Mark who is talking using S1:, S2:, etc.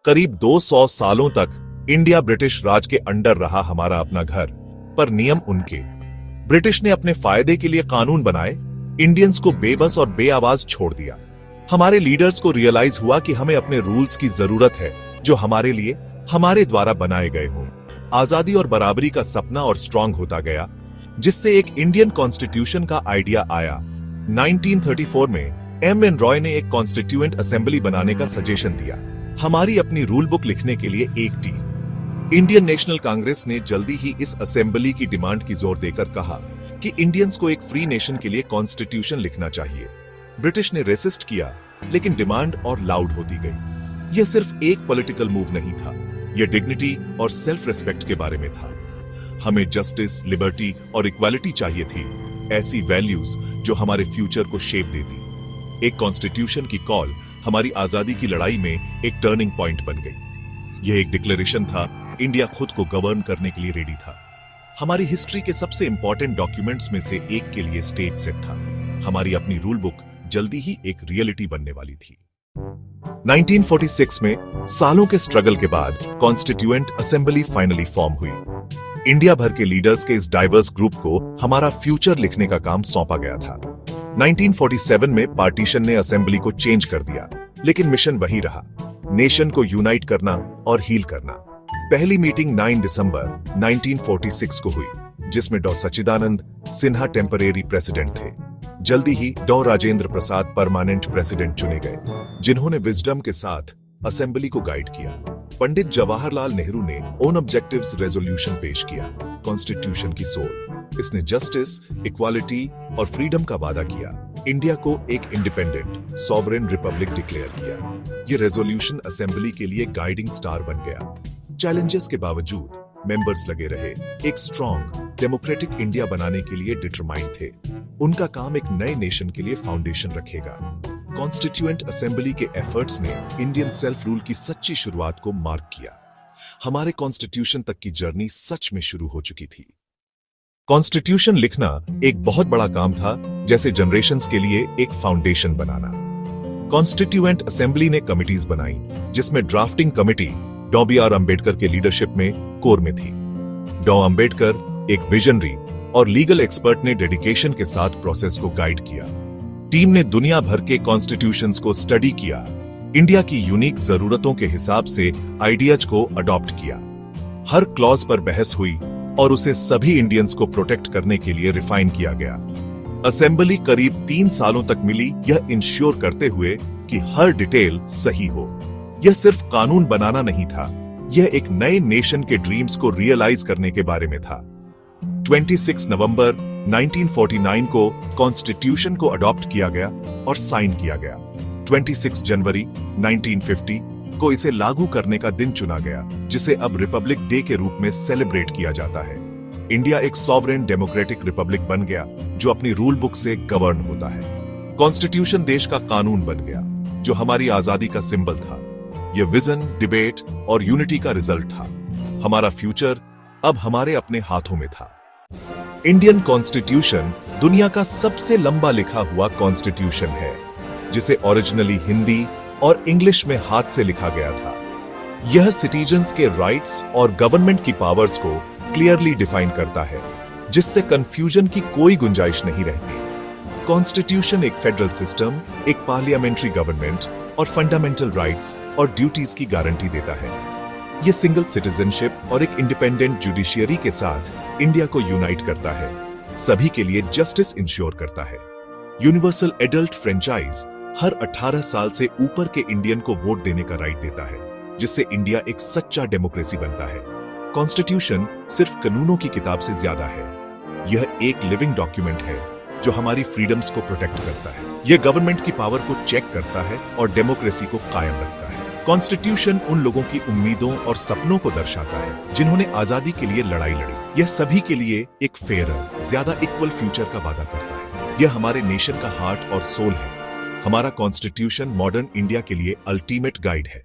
S1: करीब 200 सालों तक इंडिया ब्रिटिश राज के अंडर रहा हमारा अपना घर, पर नियम उनके। ब्रिटिश ने अपने फायदे के लिए कानून बनाए, इंडियंस को बेबस और बेआवाज छोड़ दिया। हमारे लीडर्स को रियलाइज हुआ कि हमें अपने रूल्स की जरूरत है जो हमारे लिए, हमारे द्वारा बनाए गए हों। आजादी और बराबरी का सपना और स्ट्रांग होता गया, जिससे एक इंडियन कॉन्स्टिट्यूशन का आइडिया आया। 1934 में एम.एन. रॉय ने एक कॉन्स्टिट्यूएंट असेंबली बनाने का सजेशन दिया, हमारी अपनी रूल बुक लिखने के लिए एक टीम। इंडियन नेशनल कांग्रेस ने जल्दी ही इस असेंबली की डिमांड की जोर देकर कहा कि इंडियंस को एक फ्री नेशन के लिए कॉन्स्टिट्यूशन लिखना चाहिए। ब्रिटिश ने रेसिस्ट किया, लेकिन डिमांड और लाउड होती गई। यह सिर्फ एक पॉलिटिकल मूव नहीं था, यह डिग्निटी और सेल्फ रेस्पेक्ट के बारे में था। हमें जस्टिस, लिबर्टी और इक्वालिटी चाहिए थी, ऐसी वैल्यूज जो हमारे फ्यूचर को शेप देती। एक कॉन्स्टिट्यूशन की कॉल हमारी आजादी की लड़ाई में एक टर्निंग पॉइंट बन गई। यह एक डिक्लेरेशन था, इंडिया खुद को गवर्न करने के लिए रेडी था। हमारी हिस्ट्री के सबसे इंपॉर्टेंट डॉक्यूमेंट्स में से एक के लिए स्टेज सेट था। हमारी अपनी रूल बुक जल्दी ही एक रियलिटी बनने वाली थी। 1946 में सालों के स्ट्रगल के बाद कॉन्स्टिट्यूएंट असेंबली फाइनली फॉर्म हुई। इंडिया भर के लीडर्स के इस डाइवर्स ग्रुप को हमारा फ्यूचर लिखने का काम सौंपा गया था। 1947 में पार्टीशन ने असेंबली को चेंज कर दिया, लेकिन मिशन वही रहा, नेशन को यूनाइट करना और हील करना। पहली मीटिंग 9 दिसंबर 1946 को हुई, जिसमें डॉ सच्चिदानंद सिन्हा टेम्परेरी प्रेसिडेंट थे। जल्दी ही डॉ राजेंद्र प्रसाद परमानेंट प्रेसिडेंट चुने गए, जिन्होंने विजडम के साथ असेंबली को गाइड किया। पंडित जवाहरलाल नेहरू ने ओन ऑब्जेक्टिव्स रेजोल्यूशन पेश किया, कॉन्स्टिट्यूशन की सोल। इसने जस्टिस, इक्वालिटी और फ्रीडम का वादा किया। इंडिया को एक इंडिपेंडेंट सॉवरेन रिपब्लिक डिक्लेयर किया। यह रेजोल्यूशन असेंबली के लिए गाइडिंग स्टार बन गया। चैलेंजेस के बावजूद मेंबर्स लगे रहे, एक स्ट्रॉन्ग डेमोक्रेटिक इंडिया बनाने के लिए डिटरमाइंड थे। उनका काम एक नए नेशन के लिए फाउंडेशन रखेगा। कॉन्स्टिट्यूएंट असेंबली के एफर्ट्स ने इंडियन सेल्फ रूल की सच्ची शुरुआत को मार्क किया। हमारे कॉन्स्टिट्यूशन तक की जर्नी सच में शुरू हो चुकी थी। कॉन्स्टिट्यूशन लिखना एक बहुत बड़ा काम था, जैसे जनरेशंस के लिए एक फाउंडेशन बनाना। कॉन्स्टिट्यूएंट असेंबली ने कमिटीज बनाई, जिसमें ड्राफ्टिंग कमिटी डॉ बी.आर. अंबेडकर के लीडरशिप में कोर में थी। डॉ अंबेडकर एक विजनरी और लीगल एक्सपर्ट ने डेडिकेशन के साथ प्रोसेस को गाइड किया। टीम ने दुनिया भर के कॉन्स्टिट्यूशंस को स्टडी किया, इंडिया की यूनिक जरूरतों के हिसाब से आइडियाज को अडॉप्ट किया। हर क्लॉज पर बहस हुई और उसे सभी इंडियंस को प्रोटेक्ट करने के लिए रिफाइन किया गया। असेंबली करीब 3 सालों तक मिली, यह इंश्योर करते हुए कि हर डिटेल सही हो। यह सिर्फ कानून बनाना नहीं था, यह एक नए नेशन के ड्रीम्स को रियलाइज करने के बारे में था। 26 नवंबर 1949 को कॉन्स्टिट्यूशन को अडॉप्ट किया गया और साइन किया गया। 26 जनवरी 1950 को इसे लागू करने का दिन चुना गया, जिसे अब रिपब्लिक डे के रूप में सेलिब्रेट किया जाता है। इंडिया एक सॉवरेन डेमोक्रेटिक रिपब्लिक बन गया, जो अपनी रूल बुक से गवर्न होता है। कॉन्स्टिट्यूशन देश का कानून बन गया, जो हमारी आजादी का सिंबल था। यह विजन, डिबेट और यूनिटी का रिजल्ट था। हमारा फ्यूचर अब हमारे अपने हाथों में था। इंडियन कॉन्स्टिट्यूशन दुनिया का सबसे लंबा लिखा हुआ कॉन्स्टिट्यूशन है, जिसे ओरिजिनली हिंदी और इंग्लिश में हाथ से लिखा गया था। यह सिटीजन्स के राइट्स और गवर्नमेंट की पावर्स को क्लियरली डिफाइन करता है, जिससे कंफ्यूजन की कोई गुंजाइश नहीं रहती। कॉन्स्टिट्यूशन एक फेडरल सिस्टम, एक पार्लियामेंट्री गवर्नमेंट और फंडामेंटल राइट्स और ड्यूटीज की गारंटी देता है। यह सिंगल सिटीजनशिप और एक इंडिपेंडेंट जुडिशियरी के साथ इंडिया को यूनाइट करता है, सभी के लिए जस्टिस इंश्योर करता है। यूनिवर्सल एडल्ट फ्रेंचाइज हर 18 साल से ऊपर के इंडियन को वोट देने का राइट देता है, जिससे इंडिया एक सच्चा डेमोक्रेसी बनता है। कॉन्स्टिट्यूशन सिर्फ कानूनों की किताब से ज्यादा है, यह एक लिविंग डॉक्यूमेंट है जो हमारी फ्रीडम्स को प्रोटेक्ट करता है। यह गवर्नमेंट की पावर को चेक करता है और डेमोक्रेसी को कायम रखता है। कॉन्स्टिट्यूशन उन लोगों की उम्मीदों और सपनों को दर्शाता है जिन्होंने आजादी के लिए लड़ाई लड़ी। यह सभी के लिए एक फेयर, ज्यादा इक्वल फ्यूचर का वादा करता है। यह हमारे नेशन का हार्ट और सोल है। हमारा कॉन्स्टिट्यूशन मॉडर्न इंडिया के लिए अल्टीमेट गाइड है।